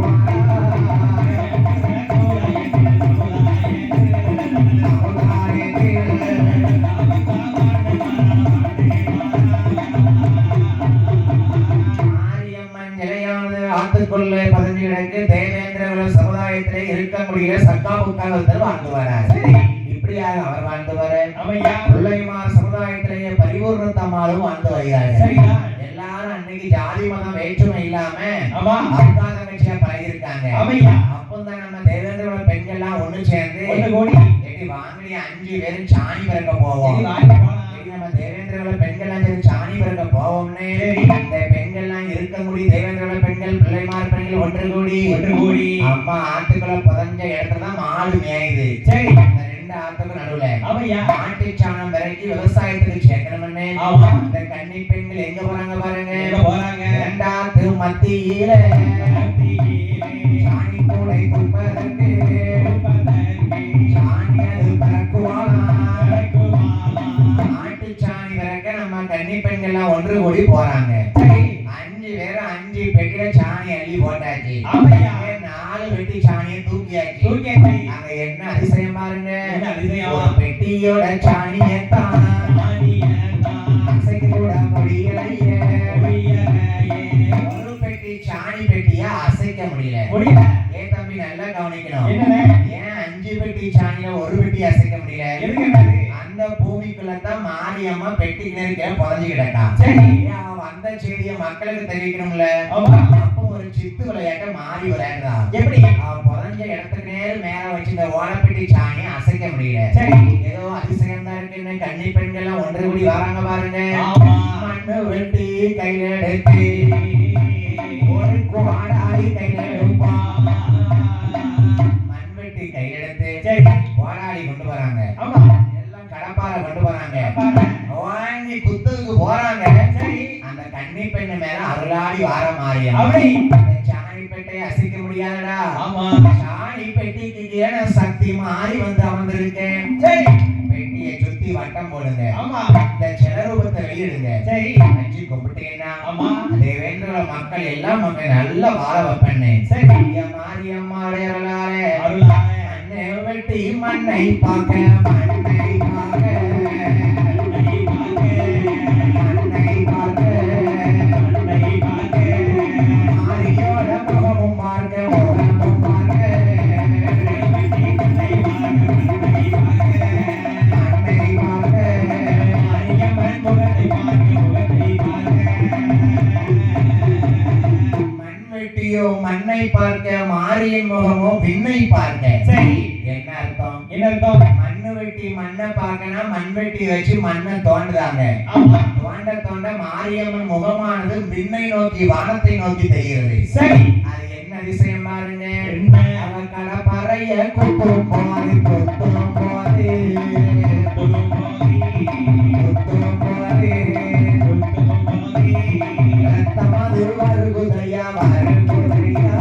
மாரியம்மன் நிலையானது ஆத்துக்குள்ளே பதிஞ்சு கிடக்கு தேவேந்திர குல சமுதாயத்திலே இருக்க முடியல சக்கா புக்காக ஒருத்தர் வாழ்ந்து வரார் சரி இப்படியாக அவர் வாழ்ந்து வர ஆமையா பிள்ளைமார் சமுதாயத்திலேயே பரிபூர்ணத்தம்மாளும் வாழ்ந்து வருகிறார்கள் சரிதான் எல்லாரும் அன்னைக்கு ஜாதி மதம் வேற்றுமை இல்லாம ஆமா அக்கா தங்கச்சியா பழகிருக்காங்க ஆமையா அப்பந்தான் நம்ம தேவேந்திர குல பெண்கள்லாம் ஒண்ணு சேர்ந்து ஒண்ணு கோடி ஏடி வாங்கடி 5 பேரும் சாணி பிறக்க போவோம் இது வாங்கி போலாம் ஏடி நம்ம தேவேந்திர குல பெண்கள்லாம் சேர்ந்து சாணி பிறக்க போவோம்னு சரி. இந்த பெண்கள்லாம் இருக்க முடி தேவேந்திர குல பெண்கள் பிள்ளைமார் பெண்கள் ஒன்று கூடி ஒன்று கோடி அம்மா ஆத்துக்குள்ள புதஞ்ச இடத்துல தான் மாடு மேயுது சரி இந்த ரெண்டு ஆத்துக்கும் நடுவுல ஆமையா மாட்டு சாணம் விலைக்கு விவசாயத்துக்கு சேர்க்கணும்னு ஆமா இந்த கன்னி பெண்கள் எங்க போறாங்க பாருங்க எங்க போறாங்க இரண்டாத்து மத்தியில சாணி கூடை துப்பதற்கு சாணி அது பறக்குவாளாம். மாட்டு சாணி விறக்க நம்ம கன்னி பெண்கள்லாம் ஒன்று கூடி போறாங்க சரி 5 பேரும் 5 பெட்டியில சாணி அள்ளி போட்டாச்சு ஆமையா 4 பெட்டி சாணியை தூக்கியாச்சு தூக்கியாச்சு அங்க என்ன அதிசயம் பாருங்க என்ன அதிசயம்? ஒரு பெட்டியோட சாணியத்தான் அசைக்க கூட முடியலையே ஒரு பெட்டி சாணி பெட்டிய அசைக்க முடியல முடியல ஏன் தம்பி நல்லா கவனிக்கணும் என்னண்ணே? ஏன் 5 பெட்டி சாணியில ஒரு பெட்டி அசைக்க முடியல எதுக்கு என்னது? அந்த பூமிக்குள்ளதான் மாரியம்மா பெட்டி கிணறுக்க புதஞ்சு கிடக்கா சரி அவன் வந்த செய்தியை மக்களுக்கு தெரிவிக்கணும்ல ஆமா அப்போ ஒரு சித்து விளையாட்ட மாறி விளையாடுறா எப்படி அவன் புதஞ்ச இடத்துக்கு நேரம் மேல வச்சு இந்த ஓலப்பெட்டி சாணியை அசைக்க முடியல சரி ஏதோ அதிசயம் தான் இருக்குன்னு கன்னி பெண்கள் எல்லாம் ஒன்று கூடி வராங்க பாருங்க ஆமா மண்ணு வெட்டி கையில எடுத்து ஒரு கோடாடி கையில எடுப்பா மண் வெட்டி கையில எடுத்து சரி கோடாடி கொண்டு வராங்க ஆமா எல்லாம் கடப்பாரை கொண்டு வராங்க பாரு. வாங்கி குத்துக்கு போறாங்க சரி அந்த கன்னி பெண்ணு மேல அருளாடி வார மாறியம் அப்படி அந்த சாணி பெட்டையை அசைக்க முடியாதடா ஆமா சாணி பெட்டிக்கு கீழே சக்தி மாறி வந்து அமர்ந்திருக்கேன் சரி பெட்டியை சுத்தி வட்டம் போடுங்க ஆமா இந்த செலரூபத்தை வெளியிடுங்க சரி அஞ்சு கும்பிட்டீங்கன்னா ஆமா அதே வேண்டுற மக்கள் எல்லாம் மக்கள் நல்லா வாழ வைப்பேன்னு சரி மாரியம்மா அடையலாரே அருளாக மண்ணை வெட்டி மண்ணை பார்க்க மண்ணை பார்க்க மண்ணை பார்க்க மண்ணை பார்க்க மண்ணை பார்க்க மாரியோட முகமும் பார்க்க முகமும் பார்க்க மண்ணை பார்க்க மண்ணை பார்க்க மாரியம்மன் முகத்தை மண்வெட்டியோ மண்ணை பார்க்க மாரியின் முகமோ விண்ணை பார்க்க. சரி. என்ன அர்த்தம்? என்ன அர்த்தம்? மண்ணு வெட்டி மண்ணை பார்க்கனா மண்வெட்டி வச்சு மண்ணை தோண்டுதாங்க. ஆமா. தோண்ட தோண்ட மாரியம்மன் முகமானது விண்ணை நோக்கி வானத்தை நோக்கி தெரிகிறது. சரி. அது என்ன அதிசயம் பாருங்க. என்ன? அவ கடப்பறைய குத்தும் போது குத்தும் போது குத்தும் போது ரத்தமது வருகுதையா வருகுதையா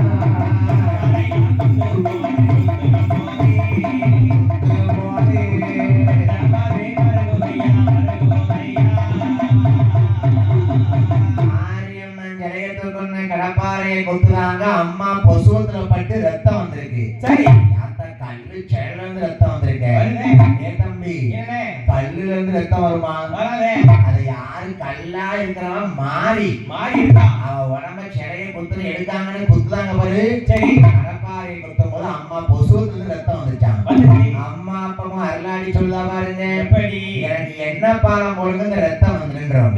கடப்பாறையை கொத்துதாங்க. அம்மா பொசுவத்துல பட்டு ரத்தம் வந்திருக்கு. சரி. கல்லு செயல இருந்து ரத்தம் வந்திருக்கு. ஏ தம்பி, கல்லுல இருந்து ரத்தம் வருமா? அது யாரு கல்லா இருக்கிறவன் மாறி இருக்கா. அவ உடம்ப சிலைய குத்துன்னு எடுத்தாங்கன்னு குத்துதாங்க பாரு. சரி. கடப்பாறையை குத்தும் போது அம்மா பொசுவத்துல இருந்து ரத்தம் வந்துச்சாங்க. அம்மா அப்பவும் அருளாடி சொல்லுதா பாருங்க. எப்படி? எனக்கு என்ன பாலம் போடுங்க இந்த ரத்தம் வந்து நின்றோம்.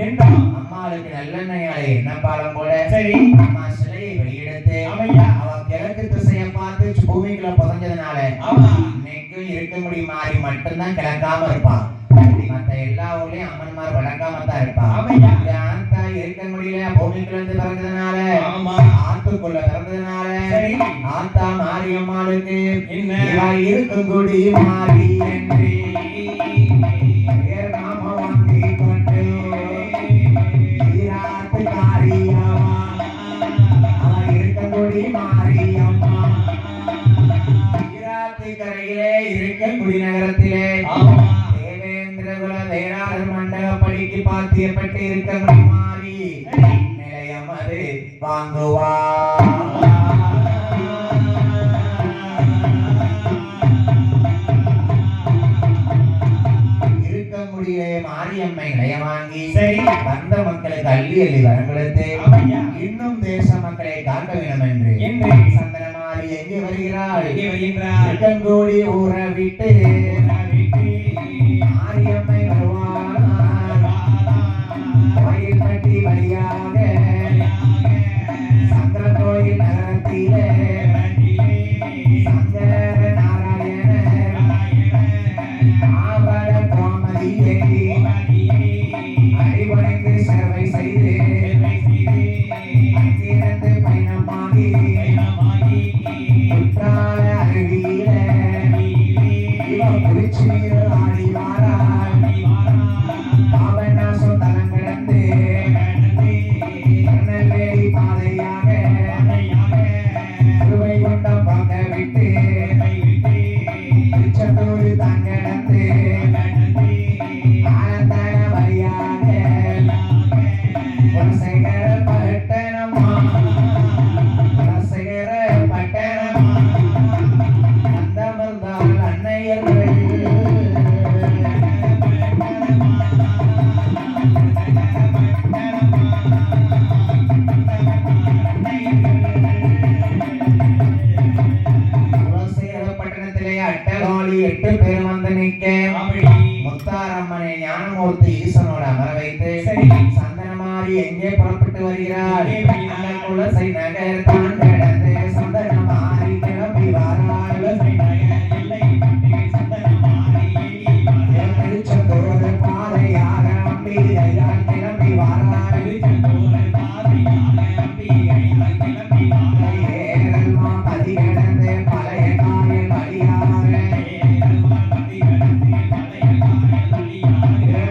அம்மாளுக்கு நல்லெண்ணெயால என்ன பாலம் போட. சரி. அம்மா சிலையை வெளியெடுத்து அவ கிழக்கு திசையை பார்த்து பூமிக்குள்ள புதஞ்சதுனால இன்னைக்கும் இருக்க முடியும் மாறி மட்டும்தான் கிழக்காம இருப்பான். மத்த எல்லா ஊர்லயும் அம்மன்மார் வழக்காம தான் இருப்பான். ஆத்தா இருக்க முடியல பூமிக்குள்ள இருந்து பிறந்ததுனால ஆத்துக்குள்ள பிறந்ததுனால ஆத்தா மாரியம்மாளுக்கு இருக்கும் குடி மாறி என்று நாம வாங்கி கொண்டு இருக்கங்குடி மாரியம்மா கரையிலே இருக்கங்குடி நகரத்திலே தேவேந்திரகுல தேரார் மண்டபப்படிக்கு பாத்தியப்பட்டு இருக்கங்குடி மாறி நிலையம் அது வாங்குவா. இருக்கங்குடியே மாரியம்மை நிலையம் வாங்கி வந்த மக்களுக்கு அள்ளி அள்ளி வரங்களுக்கு இன்னும் தேச மக்களை காக்க வேண்டும் என்று சந்தனமாரி எங்கே வருகிறாள்? இருக்கங்குடி ஊற விட்டு மாரியம்மை வருவாள். கோயில் பட்டி வழியாக சங்கர கோயில் நகரத்திலே சங்கர நாராயண ஆவண கோமதியை அடிபணிந்து சேவை செய்து அங்கிருந்து பயணமாகி குற்றால அருவியில இவ குளிச்சு ஆடி வாராள். பாபநாசம் தலம் கிடந்து திருநெல்வேலி பாதையாக திருவைகுண்டம் பார்க்க விட்டு திருச்செந்தூர் தான் கிடந்து ஆனந்தன வழியாக குலசேகர பட்டணமா குலசேகர பட்டணமா வந்தமர்ந்தால் அன்னையர்கள் குலசேகர பட்டணத்திலே அட்டகாளி 8 பேர் வந்து நிற்க முத்தாரம்மனை ஞானமூர்த்தி ஈசனோட அமர வைத்து சந்தனமாரி எங்கே புறப்பட்டு வருகிறார்? அந்த குலசை நகர் தான் கடந்து சந்தனமாரி கிளம்பி வாராள். திருச்செந்தூர் பாதையாக அம்பிகையால் கிளம்பி வாராள். ஏரல்மா பதி கிடந்து பழைய காலில் வழியாக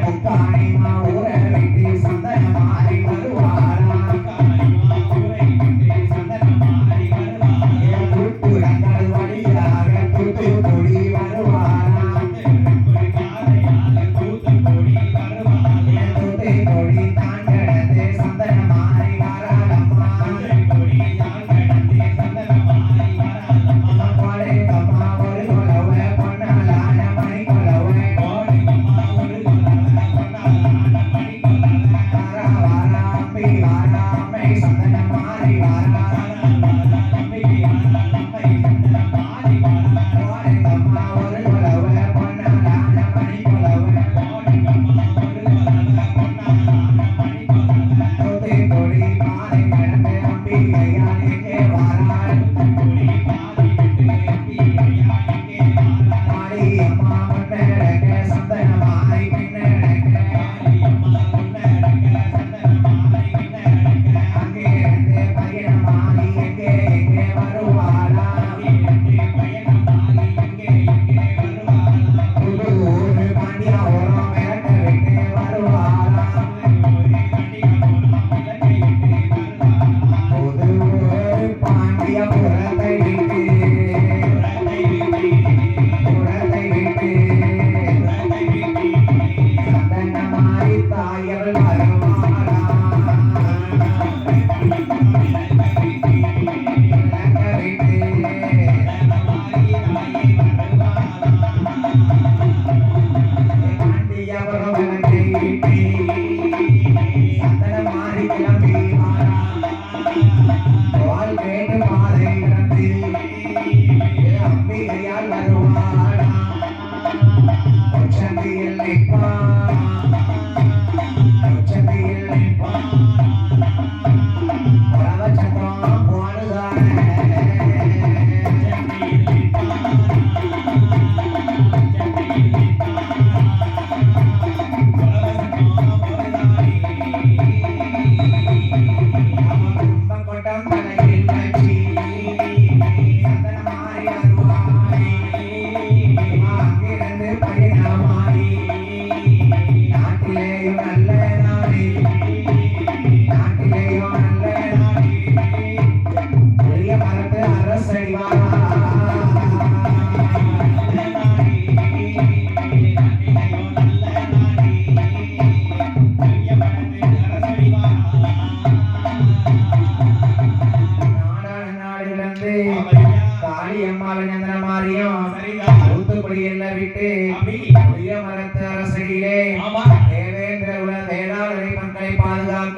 முக்காணிமா ஊர விட்டு சந்தனமாரி வருவாராம். குருக்குடங்கள் வழியாக தூத்துக்குடி வருவாராம். தூத்துக்குடி தான் கடந்து சந்தனமாரி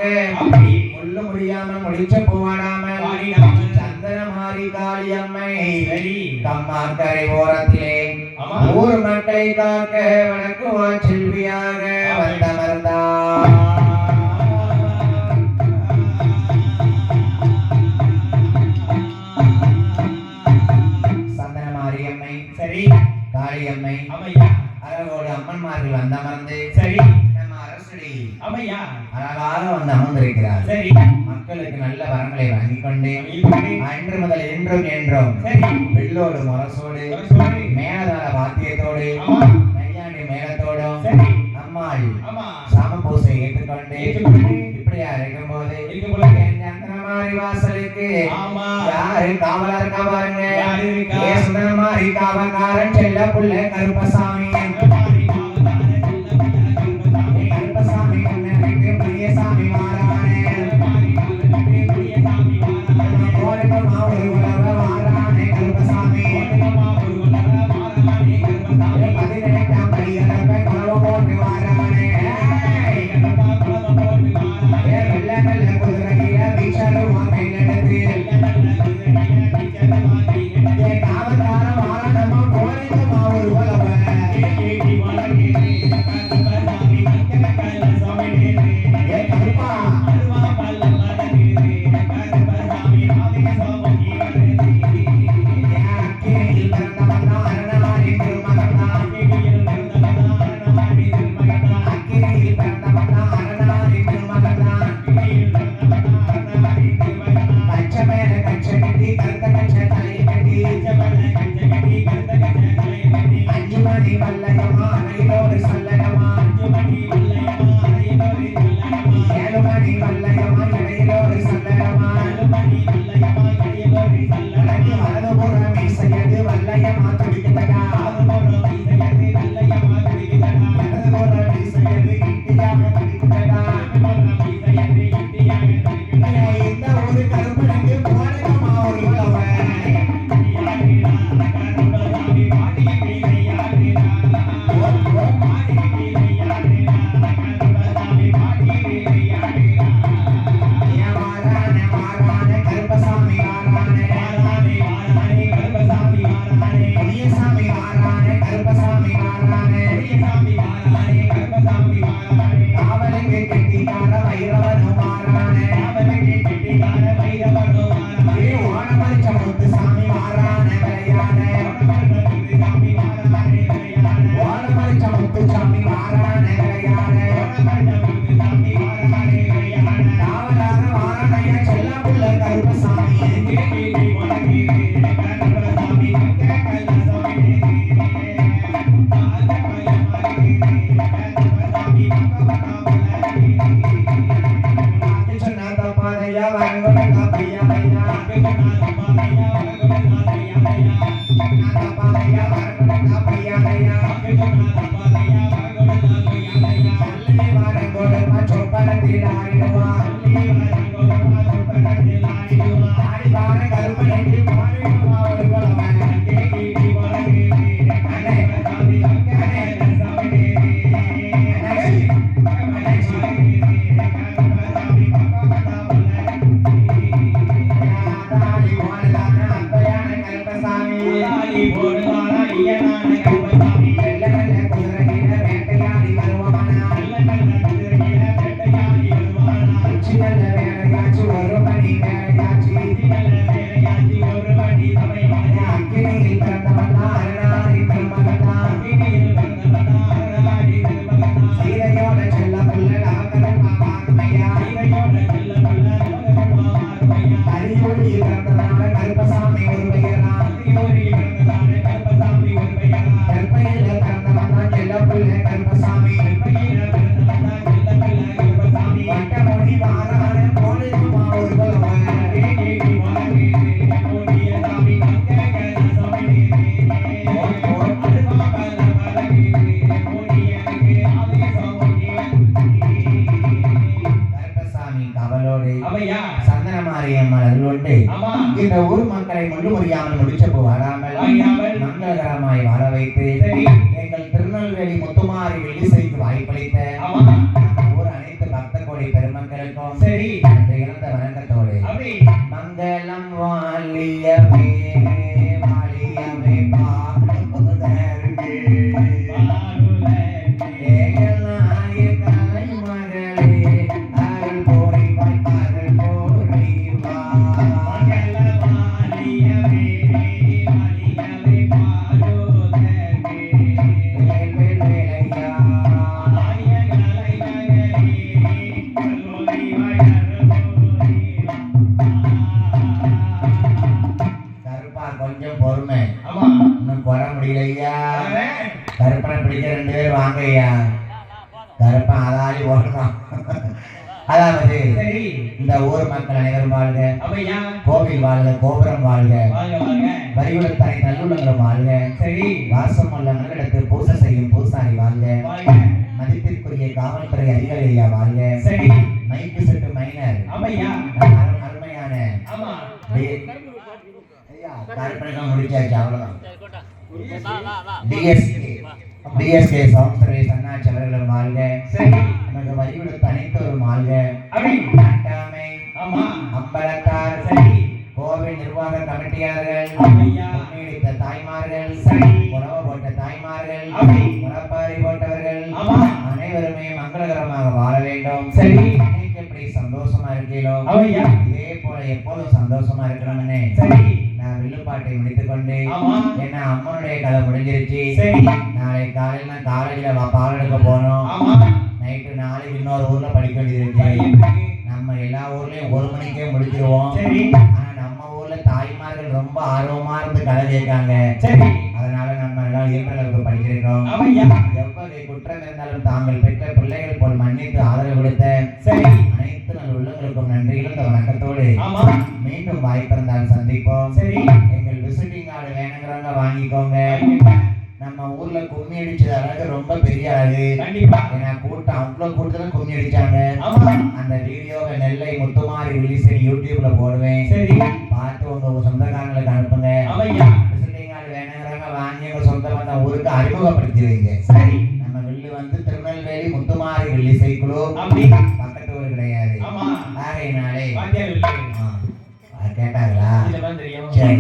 அப்படி முள்ளு முடியாமல் முடிச்ச போடாமல் பாடிடாமல் சந்தன மாறி காளியம்மை சரி கம்மாக்கரை ஓரத்திலே ஆமா. ஊர் மக்களை காக்க வணக்குவா செல்வியாக வந்தமர்ந்தா சந்தன மாரியம்மை சரி காளியம்மை அம்மையா அழகோடு அம்மன்மார்கள் வந்தமர்ந்து சரி நம்ம அரசடி அம்மையா அழகாக வந்து அமர்ந்திருக்கிறார். சரி மக்களுக்கு நல்ல வரங்களை வாங்கிக் கொண்டு இப்படி அன்று முதல் என்றும் என்றும் சரி வெள்ளோடு முரசோடு சொல்லி மேலதாள வாத்தியத்தோடு ஆமா நையாண்டி மேளத்தோடும் சரி அம்மாள் ஆமா சாம பூசை ஏற்றுக்கொண்டு ஏற்றுக்கொண்டு இப்படியா இருக்கும்போது இருக்கும் பொழுது சந்திரமாரி வாசலுக்கு ஆமா யாரு காவலா இருக்கா பாருங்க. யாரு இருக்கா? ஏ சுந்தரமாரி காவல்காரன் செல்ல புள்ள கருப்பசாமி. ஏ கருப்பசாமி கண்ணனுக்கு பிரியசாமி மாறானே. கோடுக்கு மாவுரு உலவ மாறானே கருப்பசாமி. ஏ 18ஆம் படியளப்ப குலவ போட்டு மாறானே. ஏ வெள்ள வெள்ள குதிரையில வீச்சரு வாங்கையிலெடுத்து ஏ காவல்கார மாறானம்மா கோடுக்கு மாவுரு உலவ. ஏ கருப்பா ஏ அக்கினியில் பிறந்தவன் தான் அரணாரின் திருமகன்தான். அக்கினியில் பிறந்தவன் தான் அரணாரின் திருமகன்தான். கச்ச மேல கச்ச கட்டி கருத்த கச்ச தலையில் கட்டி அஞ்சு மணி வல்லயமா அணையிலோடு சல்லயமா. ஏழு மணி வல்லயமா இடையிலோடு சல்லயமா. எனக்கு வலதுபுறம் மீசையது வல்லயமா துடிக்குதடா. இடதுபுறம் மீசையது இட்டியாக துடிக்குதடா. இந்த ஒரு கருப்பனுக்கு போனகமா ஒரு உழவன். ஏன் வாரானே வாரானே கருப்பசாமி வாரானே. புதியசாமி வாரானே கருப்பசாமி வாரானே. காவலுக்கு கெட்டிக்கார வைரவனும் வாரானே. ஏ ஓணமரிச்ச முத்துசாமி வாரானே விளையாடே. ஓணமரிச்ச முத்துசாமி வாரானே விளையாடே. காவலாக வாரானையா செல்லப்புள்ள கருப்பசாமி. சொன்ன தப்பாதையா வரங்கொண்ட காப்பையாதையா. சொன்ன தப்பாதையா வரங்கொண்ட காப்பையாதையா. சொல்லி வரங்கொடுமா சொப்பனத்தில் ஆடிடுவா. ஆடி வார கருப்பனைக்கு போனகமா ஒரு உழவன். அண்ணே அண்ணாச்சி அதாடி போனதான அத்தையான கருப்பசாமி. வெள்ள வெள்ள குதிரையில வேட்டையாடி வருவானா. உச்சி நல்ல வேலையாச்சு ஒரு மணி வேலையாச்சு. அக்கினியில் பிறந்தவன் தான் அரணாரின் திருமகன்தான். சீதையோட செல்ல புள்ள நவகரப்பா பார்மையா. அரியோடியில் பிறந்தவனால கருப்பசாமி ஒரு பெயரான். கற்பையில பிறந்தவன் தான் செல்ல புள்ள கருப்பசாமி. வட்டமொழி மாறான கோணிக்குமா ஒரு புலவன். கருப்பசாமி கவலோடு அவையா சந்தனமாரியம்மன் அருளோடு ஆமா இந்த ஊர் மக்களை முள்ளு முடியாமல் முடிச்ச போடாமல் வாயாமல் மங்களகரமாய் வாழ வைத்து சரி எங்கள் திருநெல்வேலி முத்துமாரி வெள்ளிசைக்கு வாய்ப்பளித்த ஆமா நம்ம ஊர் அனைத்து பக்த கோடி பெருமக்கள் உள்ளங்களுக்கும் சரி நன்றி இழந்த வணக்கத்தோடு அப்படி மங்களம் வாழியவே வாழியவே பாடுவதற்கு ஏகல் நாயகலை மகளே அருள் புரிவாய் அருள் புரிவாய் வேல் வேல் வேலையா கருப்பா கொஞ்சம் பொறுமை ஆமா இன்னும் போட முடியலையா கருப்பனை பிடிக்க 2 பேர் வாங்க ஐயா கருப்பன் அதாலி ஓடுறான் அதாவது சரி இந்த ஊர் மக்கள் அனைவரும் வாழ்க அப்பையா கோவில் வாழ்க கோபுரம் வாழ்க வாங்க வாங்க வரிவுலத்தாய் நல்லுள்ளங்களும் வாழ்க சரி வாசம் உள்ள நல்லிடத்து பூசை செய்யும் பூசாரி வாழ்க வாங்க மதிப்பிற்குரிய காவல்துறை அதிகாரியா வாழ்க சரி மைக்கு செட்டு மைனர் அப்பையா அருமையான ஆமா ஐயா கருப்பனை முடிச்சாச்சு அவ்வளவுதான் டிஎஸ்கே சவுண்ட் சர்வீஸ் அண்ணாச்சி அவர்களும் வாழ்க சரி நமக்கு வரிவிடுத்த அனைத்தோரும் வாழ்க அப்படி நாட்டாமை ஆமா அம்பலத்தார் சரி கோவில் நிர்வாக கமிட்டியாளர்கள் அப்பையா முன்னெடுத்த தாய்மார்கள் சரி உணவு போட்ட தாய்மார்கள் அப்படி முளப்பாரி போட்டவர்கள் ஆமா அனைவருமே மங்களகரமாக வாழ வேண்டும் சரி இன்னைக்கு எப்படி சந்தோஷமா இருக்கீங்களோ அப்பையா இதே போல எப்போதும் சந்தோஷமா இருக்கணும்னு சரி நான் வில்லுப்பாட்டை முடித்துக்கொண்டு ஆமா ஏன்னா அம்மனுடைய கதை முடிஞ்சிருச்சு சரி நாளை காலையில நான் காலேஜில் பால் எடுக்க போனோம் ஆமா நைட்டு நாளைக்கு இன்னொரு ஊர்ல படிக்க வேண்டியது இருக்கு நம்ம எல்லா ஊர்லயும் 1 மணிக்கே முடிச்சிருவோம் சரி ஆனா நம்ம ஊர்ல தாய்மார்கள் ரொம்ப ஆர்வமா இருந்து கதை கேட்காங்க சரி அதனால நம்ம எல்லாம் இயற்கைகளுக்கு படிக்கிறோம் அப்பையா எவ்வளவு குற்றம் இருந்தாலும் தாங்கள் பெற்ற பிள்ளைகள் போல் மன்னித்து ஆதரவு கொடுத்த சரி அனைத்து நல்ல உள்ளங்களுக்கும் நன்றிகளும் இந்த வணக்கத்தோடு ஆமா மீண்டும் வாய்ப்பிருந்தால் சந்திப்போம் சரி எங்கள் விசிட்டிங் கார்டு வேணுங்கிறவங்க வாங்கிக்கோங்க நம்ம ஊர்ல கும்மி அடிச்சது அழகு ரொம்ப பெரிய அழகு கண்டிப்பா ஏன்னா கூட்டம் அவ்வளவு கூட்டத்துல கும்மி அடிச்சாங்க ஆமா அந்த வீடியோவை நெல்லை முத்துமாரி ரிலீஸ் யூடியூப்ல போடுவேன் சரி பார்த்து உங்க சொந்தக்காரங்களுக்கு அனுப்புங்க அப்பையா விசிட்டிங் கார்டு வேணுங்கிறவங்க வாங்கி உங்க சொந்த வந்த ஊருக்கு அறிமுகப்படுத்தி வைங்க சரி நம்ம வில்லு வந்து திருநெல்வேலி முத்துமாரி ரிலீஸ் குழு அப்படி பக்கத்து ஊர் கிடையாது ஆமா ஆகையினாலே வாத்தியார் இல்லை கேட்டாங்களா இதெல்லாம் தெரியும் சரி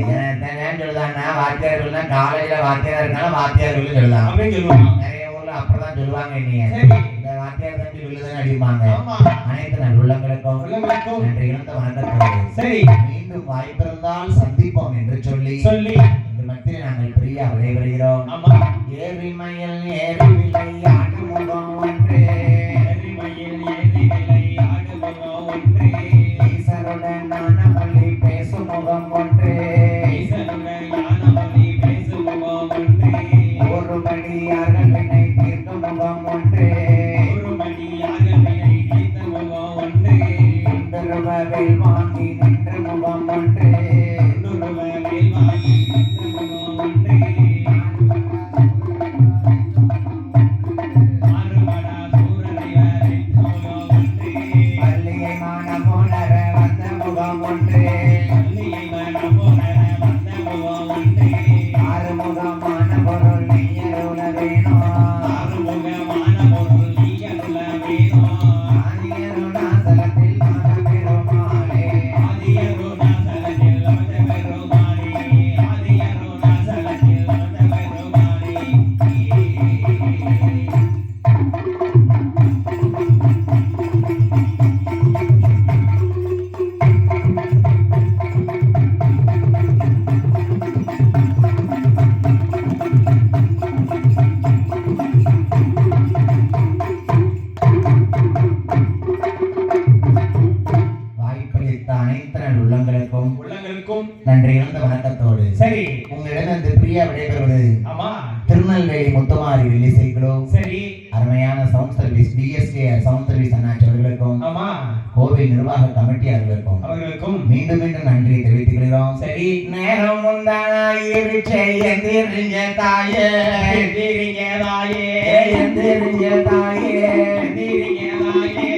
ஏன் சொல்லுதாங்கன்னா வாத்தியார்கள்னா காலேஜ்ல வாத்தியாரா இருந்தாலும் வாத்தியார்கள் சொல்லலாம் அப்படின்னு சொல்லுவாங்க நிறைய ஊர்ல அப்படிதான் சொல்லுவாங்க நீங்க சரி இந்த வாத்தியார் தம்பி விழுதுன்னு அடிப்பாங்க ஆமா அனைத்து நல்லுள்ளங்களுக்கும் உள்ளங்களுக்கும் நன்றி இழந்த வணக்கத்தோடு சரி மீண்டும் வாய்ப்பிருந்தால் சந்திப்போம் என்று சொல்லி சொல்லி இந்த மத்தியில் நாங்கள் பிரியா விடைபெறுகிறோம் ஆமா ஏறிமையில் ஏறிவில்லை ஆட்டுமுகம் ஒன்றே எரிமயில் எரிவிலை ஆடுமுகம் ஒன்றே ஈசருடன் நாணமொழி பேசும் முகம் ஒன்றே ஈசனுடன் ஞானமொழி பேசும் முகம் ஒன்றே ஒருபடியார்கள் வினை தீர்க்கும் முகம் ஒன்றே ஒருபடியாக வினை தீர்த்த முகம் ஒன்றே திருவவில் வாங்கி நின்ற முகம் ஒன்றே நுருவவேல் வாங்கி நின்ற முகம் ஒன்றே மாறுபடா சூரனை வரைத்த முகம் ஒன்றே பள்ளியை மானமுணர வந்த முகம் ஒன்றே பள்ளியை மனமுணர வந்த முகம் ஒன்றே ஆறுமுகமான பொருள் நெய்யருள வேணும் ஆறுமுகமான பொருள் நீ அருள வேணும் ஆதியருணாசலத்தில் மனப்பெருமாளே ஆதியருணாசலத்தில் வந்த பெருமானே ஆதியருணாசலத்தில் வந்த பெருமானே வாய்ப்பளித்த அனைத்து நல் உள்ளங்களுக்கும் உள்ளங்களுக்கும் நன்றி இழந்த வணக்கத்தோடு சரி உங்களிடமிருந்து பிரியா விடைபெறுவது ஆமா திருநெல்வேலி முத்துமாரி வில்லிசைகளோ சரி அருமையான sound service TSK sound service அண்ணாச்சி அவர்களுக்கும் ஆமா கோவில் நிர்வாக கமிட்டியாளர்களுக்கும் அவர்களுக்கும் மீண்டும் மீண்டும் நன்றி தெரிவித்துக் கொள்கிறோம் சரி நேரம் முந்தாயிருச்சே எந்திரிங்க தாயே எந்திரிங்க தாயே எந்திரிங்க தாயே எந்திரிங்க தாயே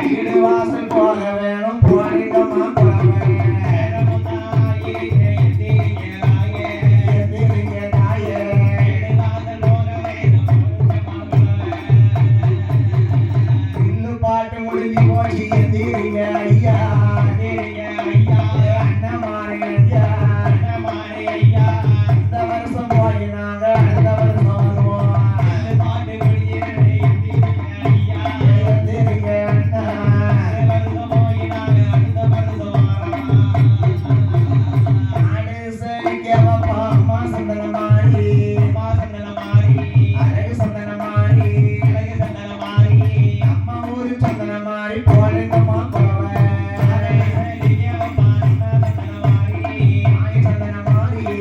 வீடு வாசல் போக வேணும் போனிடமா போவேன் எந்திரிங்க தாயே வில்லு பாட்டு முடிஞ்சு போச்சு எந்திரிங்க போடுங்கம்மா குலவை. ஆய் சந்தனமாரி.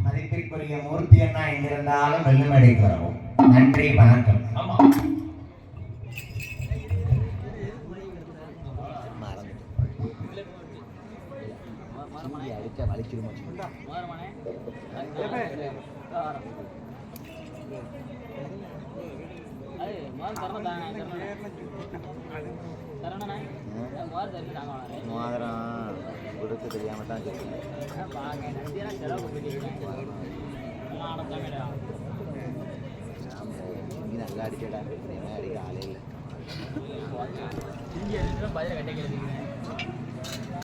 மதிப்பிற்குரிய மூர்த்தி அண்ணா எங்கிருந்தாலும் வெள்ளுமடைக்கு வரவும். நன்றி, வணக்கம். மறந்துட்டு அடிச்சா வலிச்சிருமா மோதிரம் கொடுக்க தெரியாம தான் நல்லா அடிச்சடா அடிக்க ஆளே இல்லை